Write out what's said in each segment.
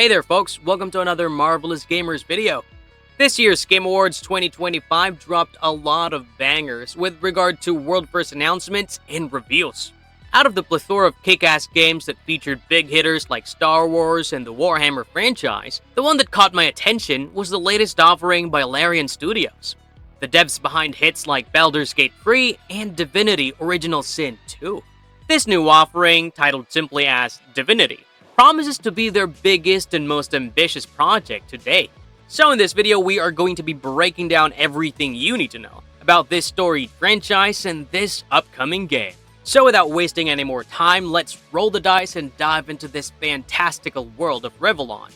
Hey there folks, welcome to another Marvelous Gamers video. This year's Game Awards 2025 dropped a lot of bangers with regard to world first announcements and reveals. Out of the plethora of kick-ass games that featured big hitters like Star Wars and the Warhammer franchise, the one that caught my attention was the latest offering by Larian Studios. The devs behind hits like Baldur's Gate 3 and Divinity Original Sin 2. This new offering, titled simply as Divinity, promises to be their biggest and most ambitious project to date. So in this video, we are going to be breaking down everything you need to know about this storied franchise and this upcoming game. So without wasting any more time, let's roll the dice and dive into this fantastical world of Rivellon.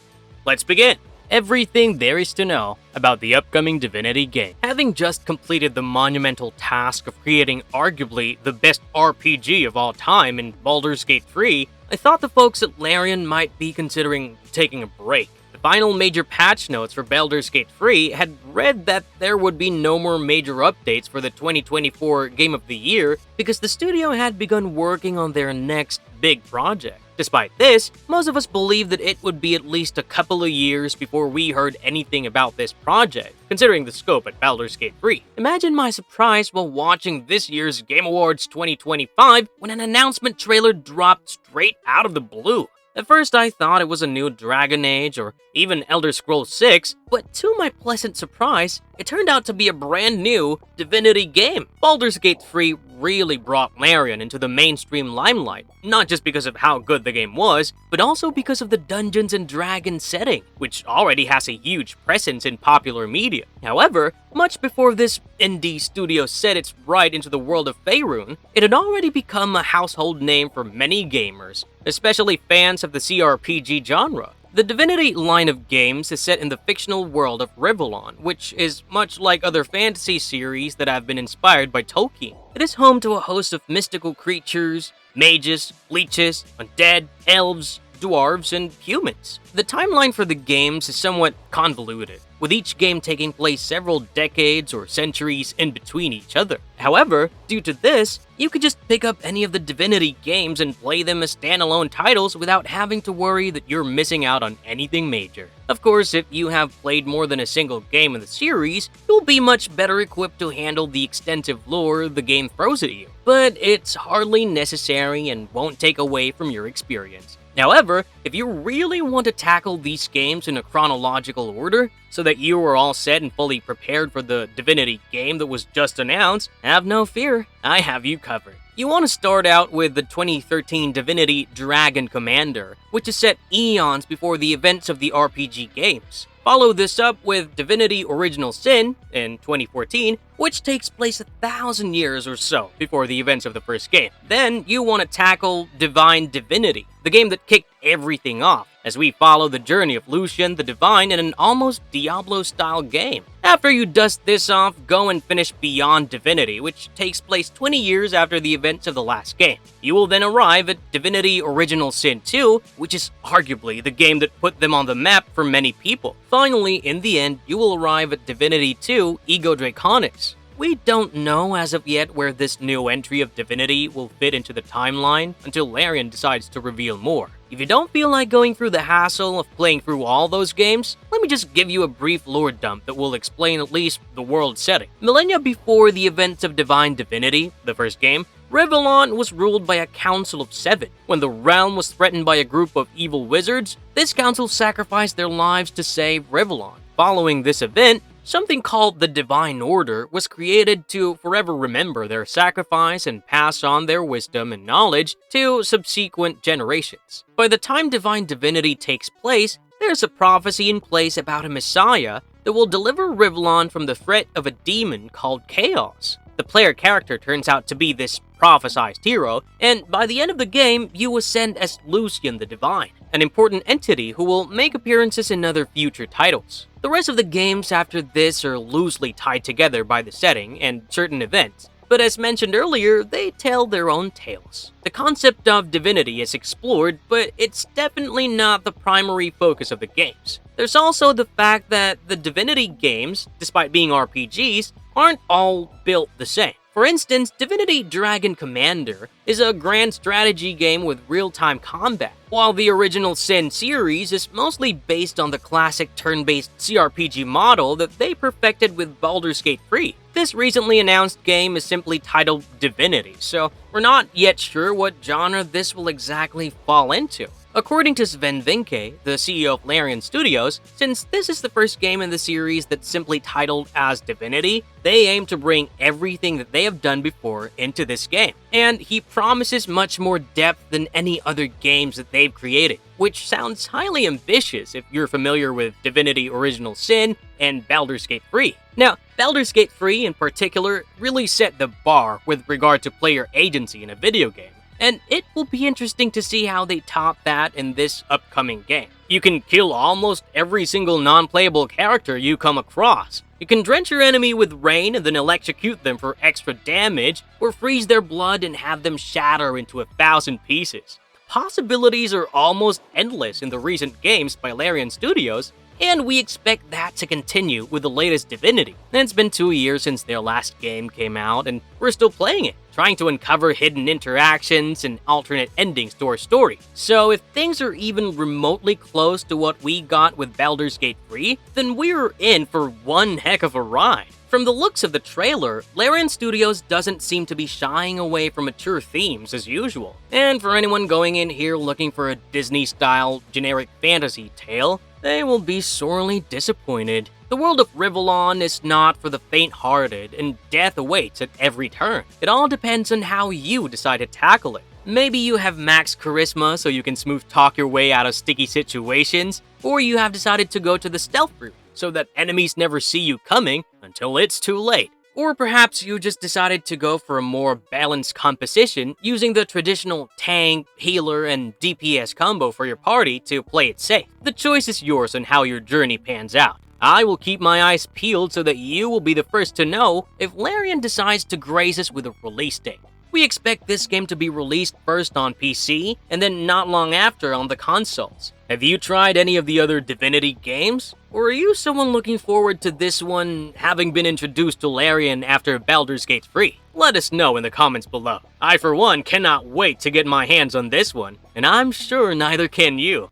Let's begin! Everything there is to know about the upcoming Divinity game. Having just completed the monumental task of creating arguably the best RPG of all time in Baldur's Gate 3, I thought the folks at Larian might be considering taking a break. The final major patch notes for Baldur's Gate 3 had read that there would be no more major updates for the 2024 Game of the Year because the studio had begun working on their next big project. Despite this, most of us believed that it would be at least a couple of years before we heard anything about this project, considering the scope at Baldur's Gate 3. Imagine my surprise while watching this year's Game Awards 2025 when an announcement trailer dropped straight out of the blue. At first I thought it was a new Dragon Age or even Elder Scrolls 6, but to my pleasant surprise, it turned out to be a brand new Divinity game. Baldur's Gate 3 really brought Larian into the mainstream limelight, not just because of how good the game was, but also because of the Dungeons and Dragons setting, which already has a huge presence in popular media. However, much before this indie studio set its right into the world of Faerun, it had already become a household name for many gamers, especially fans of the CRPG genre. The Divinity line of games is set in the fictional world of Rivellon, which is much like other fantasy series that have been inspired by Tolkien. It is home to a host of mystical creatures, mages, leeches, undead, elves, dwarves, and humans. The timeline for the games is somewhat convoluted, with each game taking place several decades or centuries in between each other. However, due to this, you could just pick up any of the Divinity games and play them as standalone titles without having to worry that you're missing out on anything major. Of course, if you have played more than a single game in the series, you'll be much better equipped to handle the extensive lore the game throws at you, but it's hardly necessary and won't take away from your experience. However, if you really want to tackle these games in a chronological order, so that you are all set and fully prepared for the Divinity game that was just announced, have no fear, I have you covered. You want to start out with the 2013 Divinity Dragon Commander, which is set eons before the events of the RPG games. Follow this up with Divinity Original Sin in 2014, which takes place 1,000 years or so before the events of the first game. Then you want to tackle Divine Divinity, the game that kicked everything off, as we follow the journey of Lucian the Divine in an almost Diablo-style game. After you dust this off, go and finish Beyond Divinity, which takes place 20 years after the events of the last game. You will then arrive at Divinity Original Sin 2, which is arguably the game that put them on the map for many people. Finally, in the end, you will arrive at Divinity 2 Ego Draconis. We don't know as of yet where this new entry of Divinity will fit into the timeline until Larian decides to reveal more. If you don't feel like going through the hassle of playing through all those games, let me just give you a brief lore dump that will explain at least the world setting. Millennia before the events of Divine Divinity, the first game, Rivellon was ruled by a council of 7. When the realm was threatened by a group of evil wizards, this council sacrificed their lives to save Rivellon. Following this event, something called the Divine Order was created to forever remember their sacrifice and pass on their wisdom and knowledge to subsequent generations. By the time Divine Divinity takes place, there's a prophecy in place about a messiah that will deliver Rivellon from the threat of a demon called Chaos. The player character turns out to be this prophesized hero, and by the end of the game, you ascend as Lucian the Divine, an important entity who will make appearances in other future titles. The rest of the games after this are loosely tied together by the setting and certain events, but as mentioned earlier, they tell their own tales. The concept of divinity is explored, but it's definitely not the primary focus of the games. There's also the fact that the Divinity games, despite being RPGs, aren't all built the same. For instance, Divinity Dragon Commander is a grand strategy game with real-time combat, while the original Sin series is mostly based on the classic turn-based CRPG model that they perfected with Baldur's Gate 3. This recently announced game is simply titled Divinity, so we're not yet sure what genre this will exactly fall into. According to Sven Vinke, the CEO of Larian Studios, since this is the first game in the series that's simply titled as Divinity, they aim to bring everything that they have done before into this game. And he promises much more depth than any other games that they've created, which sounds highly ambitious if you're familiar with Divinity Original Sin and Baldur's Gate 3. Now, Baldur's Gate 3 in particular really set the bar with regard to player agency in a video game, and it will be interesting to see how they top that in this upcoming game. You can kill almost every single non-playable character you come across. You can drench your enemy with rain and then electrocute them for extra damage, or freeze their blood and have them shatter into 1,000 pieces. The possibilities are almost endless in the recent games by Larian Studios, and we expect that to continue with the latest Divinity. It's been 2 years since their last game came out, and we're still playing it, trying to uncover hidden interactions and alternate endings to our story. So if things are even remotely close to what we got with Baldur's Gate 3, then we're in for one heck of a ride. From the looks of the trailer, Larian Studios doesn't seem to be shying away from mature themes as usual. And for anyone going in here looking for a Disney-style generic fantasy tale, they will be sorely disappointed. The world of Rivellon is not for the faint-hearted, and death awaits at every turn. It all depends on how you decide to tackle it. Maybe you have max charisma so you can smooth talk your way out of sticky situations, or you have decided to go to the stealth route so that enemies never see you coming until it's too late. Or perhaps you just decided to go for a more balanced composition using the traditional tank, healer, and DPS combo for your party to play it safe. The choice is yours on how your journey pans out. I will keep my eyes peeled so that you will be the first to know if Larian decides to grace us with a release date. We expect this game to be released first on PC, and then not long after on the consoles. Have you tried any of the other Divinity games? Or are you someone looking forward to this one having been introduced to Larian after Baldur's Gate 3? Let us know in the comments below. I for one cannot wait to get my hands on this one, and I'm sure neither can you.